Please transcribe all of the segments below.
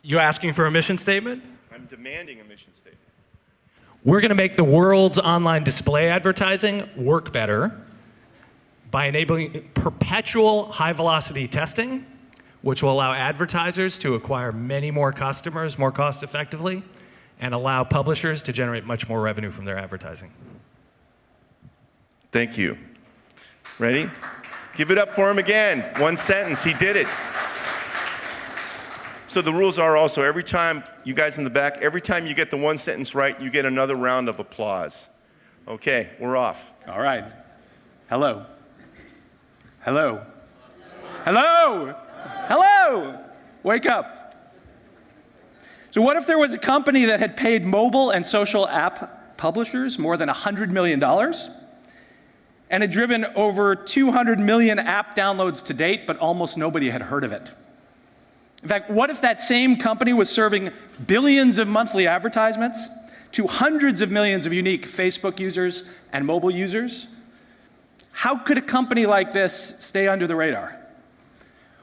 You asking for a mission statement? I'm demanding a mission statement. We're going to make the world's online display advertising work better by enabling perpetual high-velocity testing, which will allow advertisers to acquire many more customers more cost-effectively and allow publishers to generate much more revenue from their advertising. Thank you. Ready? Give it up for him again. One sentence, he did it. So the rules are also, every time, you guys in the back, every time you get the one sentence right, you get another round of applause. Okay, we're off. All right. Hello. Hello. Hello. Hello. Wake up. So what if there was a company that had paid mobile and social app publishers more than $100 million and had driven over 200 million app downloads to date, but almost nobody had heard of it? In fact, what if that same company was serving billions of monthly advertisements to hundreds of millions of unique Facebook users and mobile users? How could a company like this stay under the radar?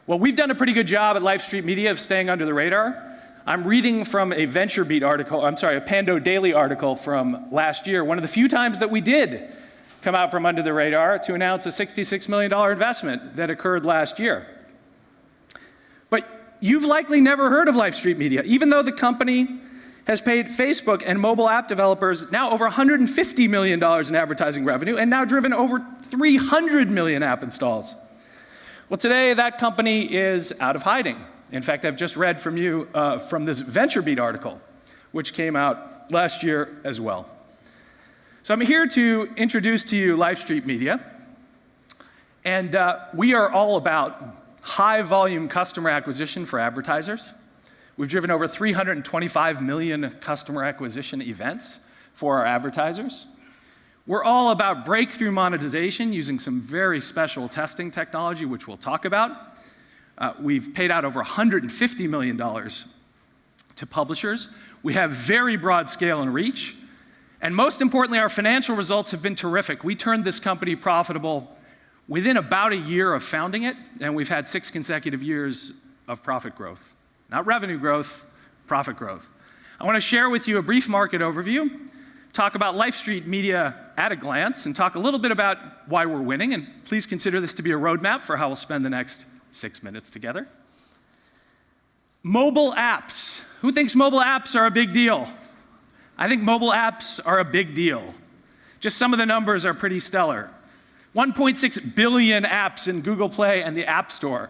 Well, we've done a pretty good job at LifeStreet Media of staying under the radar. I'm reading from a VentureBeat article, a Pando Daily article from last year, one of the few times that we did come out from under the radar to announce a $66 million investment that occurred last year. But you've likely never heard of LifeStreet Media, even though the company has paid Facebook and mobile app developers now over $150 million in advertising revenue and now driven over 300 million app installs. Well, today that company is out of hiding. In fact, I've just read from you from this VentureBeat article, which came out last year as well. So I'm here to introduce to you LifeStreet Media, and we are all about high-volume customer acquisition for advertisers. We've driven over 325 million customer acquisition events for our advertisers. We're all about breakthrough monetization using some very special testing technology, which we'll talk about. We've paid out over $150 million to publishers. We have very broad scale and reach. And most importantly, our financial results have been terrific. We turned this company profitable within about a year of founding it, and we've had 6 consecutive years of profit growth. Not revenue growth, profit growth. I want to share with you a brief market overview, talk about LifeStreet Media at a glance, and talk a little bit about why we're winning, and please consider this to be a roadmap for how we'll spend the next 6 minutes together. Mobile apps. Who thinks mobile apps are a big deal? I think mobile apps are a big deal. Just some of the numbers are pretty stellar. 1.6 billion apps in Google Play and the App Store.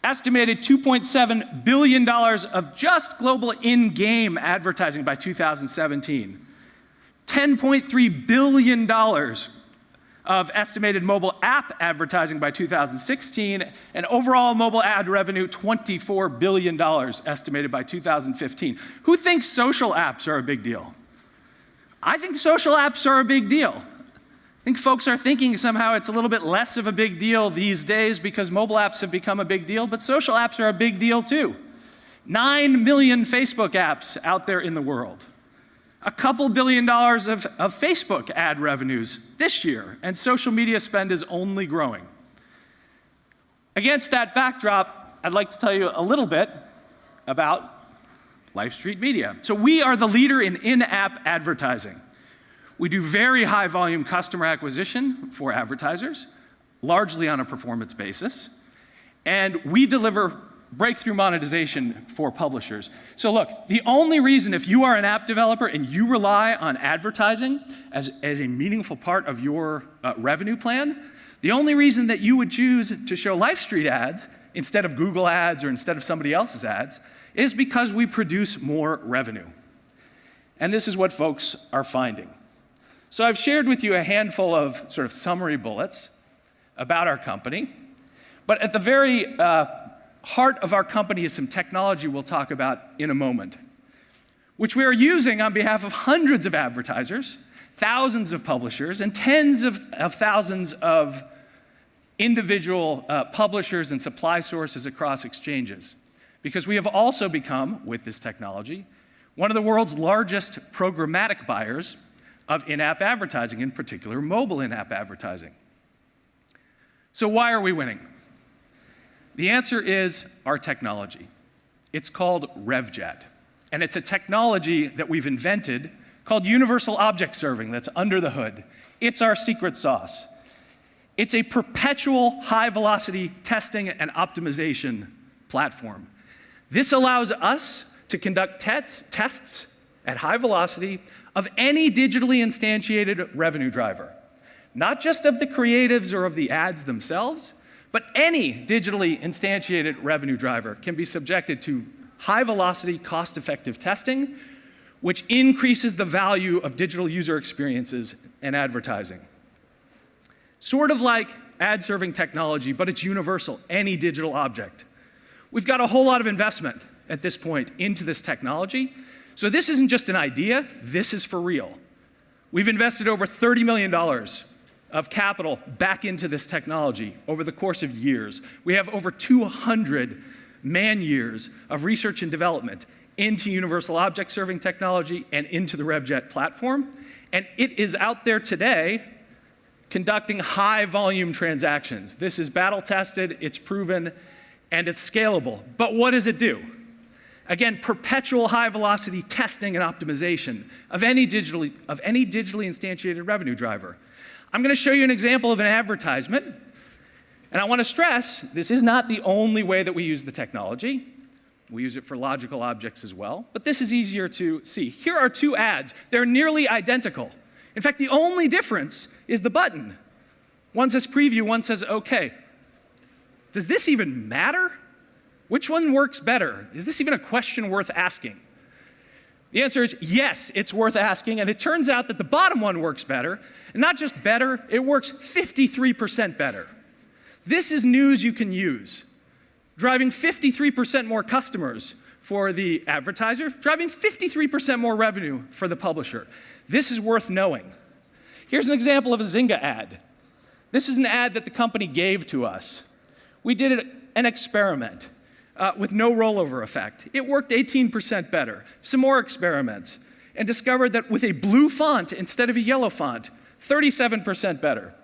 Estimated $2.7 billion of just global in-game advertising by 2017. $10.3 billion of estimated mobile app advertising by 2016, and overall mobile ad revenue, $24 billion estimated by 2015. Who thinks social apps are a big deal? I think social apps are a big deal. I think folks are thinking somehow it's a little bit less of a big deal these days because mobile apps have become a big deal, but social apps are a big deal too. 9 million Facebook apps out there in the world. A couple $2 billion of Facebook ad revenues this year, and social media spend is only growing. Against that backdrop, I'd like to tell you a little bit about LifeStreet Media. So we are the leader in in-app advertising. We do very high volume customer acquisition for advertisers, largely on a performance basis, and we deliver breakthrough monetization for publishers. So look, the only reason if you are an app developer and you rely on advertising as a meaningful part of your revenue plan, the only reason that you would choose to show LifeStreet ads instead of Google ads or instead of somebody else's ads is because we produce more revenue. And this is what folks are finding. So I've shared with you a handful of sort of summary bullets about our company, but at the very heart of our company is some technology we'll talk about in a moment, which we are using on behalf of hundreds of advertisers, thousands of publishers, and tens of thousands of individual publishers and supply sources across exchanges. Because we have also become, with this technology, one of the world's largest programmatic buyers of in-app advertising, in particular mobile in-app advertising. So why are we winning? The answer is our technology. It's called RevJet. And it's a technology that we've invented called universal object serving that's under the hood. It's our secret sauce. It's a perpetual high-velocity testing and optimization platform. This allows us to conduct tests at high velocity of any digitally instantiated revenue driver. Not just of the creatives or of the ads themselves, but any digitally instantiated revenue driver can be subjected to high-velocity, cost-effective testing, which increases the value of digital user experiences and advertising. Sort of like ad-serving technology, but it's universal, any digital object. We've got a whole lot of investment at this point into this technology. So this isn't just an idea, this is for real. We've invested over $30 million of capital back into this technology over the course of years. We have over 200 man-years of research and development into universal object serving technology and into the RevJet platform. And it is out there today conducting high volume transactions. This is battle tested, it's proven, and it's scalable. But what does it do? Again, perpetual high velocity testing and optimization of any digitally instantiated revenue driver. I'm going to show you an example of an advertisement. And I want to stress, this is not the only way that we use the technology. We use it for logical objects as well, but this is easier to see. Here are two ads. They're nearly identical. In fact, the only difference is the button. One says preview, one says okay. Does this even matter? Which one works better? Is this even a question worth asking? The answer is yes, it's worth asking, and it turns out that the bottom one works better, and not just better, it works 53% better. This is news you can use. Driving 53% more customers for the advertiser, driving 53% more revenue for the publisher. This is worth knowing. Here's an example of a Zynga ad. This is an ad that the company gave to us. We did an experiment with no rollover effect. It worked 18% better. Some more experiments, and discovered that with a blue font instead of a yellow font, 37% better.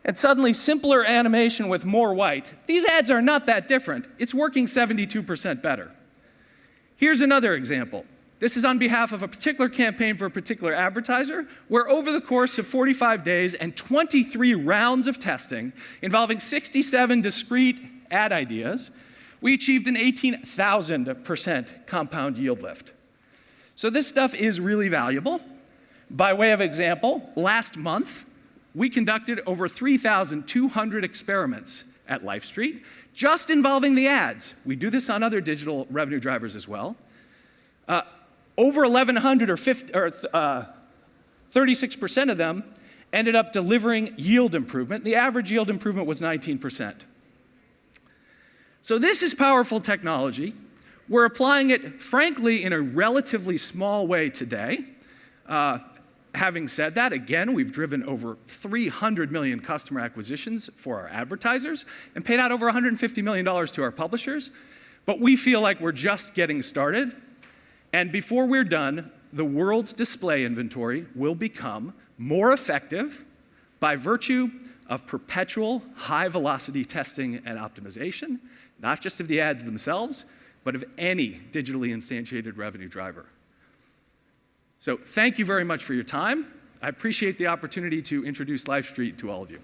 And suddenly, simpler animation with more white. These ads are not that different. It's working 72% better. Here's another example. This is on behalf of a particular campaign for a particular advertiser, where over the course of 45 days and 23 rounds of testing involving 67 discrete ad ideas, we achieved an 18,000% compound yield lift. So this stuff is really valuable. By way of example, last month, we conducted over 3,200 experiments at LifeStreet, just involving the ads. We do this on other digital revenue drivers as well. Over 1,100 or 36% of them ended up delivering yield improvement. The average yield improvement was 19%. So this is powerful technology. We're applying it, frankly, in a relatively small way today. Having said that, again, we've driven over 300 million customer acquisitions for our advertisers and paid out over $150 million to our publishers. But we feel like we're just getting started. And before we're done, the world's display inventory will become more effective by virtue of perpetual high-velocity testing and optimization, not just of the ads themselves, but of any digitally instantiated revenue driver. So thank you very much for your time. I appreciate the opportunity to introduce LifeStreet to all of you.